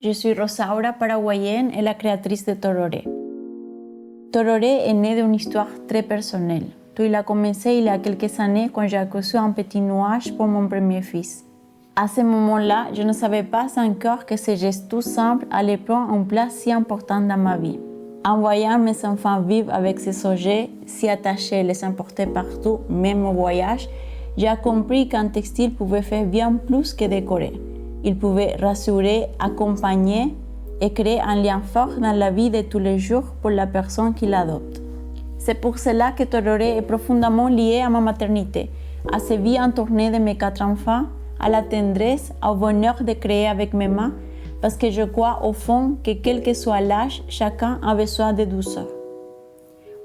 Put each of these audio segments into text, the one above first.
Je suis Rosaura paraguayenne et la créatrice de Tororé. Tororé est né d'une histoire très personnelle. Tout il a commencé il y a quelques années quand j'ai conçu un petit nuage pour mon premier fils. À ce moment-là, je ne savais pas encore que ce geste tout simple allait prendre une place si importante dans ma vie. En voyant mes enfants vivre avec ces objets, si attachés, les emporter partout, même au voyage, j'ai compris qu'un textile pouvait faire bien plus que décorer. Il pouvait rassurer, accompagner et créer un lien fort dans la vie de tous les jours pour la personne qui l'adopte. C'est pour cela que Tororé est profondément lié à ma maternité, à cette vie entourée de mes 4 enfants, à la tendresse, au bonheur de créer avec mes mains, parce que je crois au fond que quel que soit l'âge, chacun a besoin de douceur.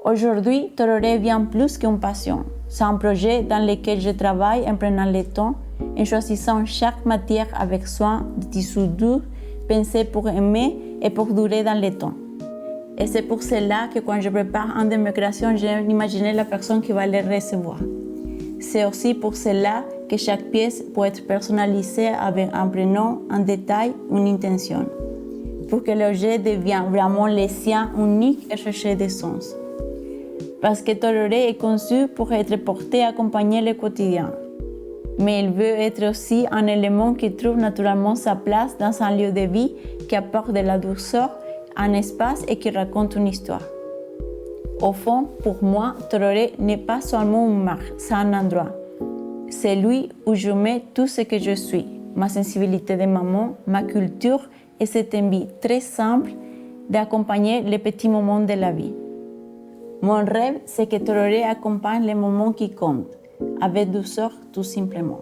Aujourd'hui, Tororé est bien plus qu'une passion. C'est un projet dans lequel je travaille en prenant le temps, en choisissant chaque matière avec soin, de tissus doux, pensés pour aimer et pour durer dans le temps. Et c'est pour cela que quand je prépare une de mes créations, j'aime imaginer la personne qui va les recevoir. C'est aussi pour cela que chaque pièce peut être personnalisée avec un prénom, un détail, une intention, pour que l'objet devienne vraiment le sien, unique et cherché de sens. Parce que Tororé est conçu pour être porté et accompagner le quotidien. Mais il veut être aussi un élément qui trouve naturellement sa place dans un lieu de vie qui apporte de la douceur, un espace et qui raconte une histoire. Au fond, pour moi, Tororé n'est pas seulement une marque, c'est un endroit. C'est lui où je mets tout ce que je suis, ma sensibilité de maman, ma culture et cette envie très simple d'accompagner les petits moments de la vie. Mon rêve, c'est que Tororé accompagne les moments qui comptent, avec douceur tout simplement.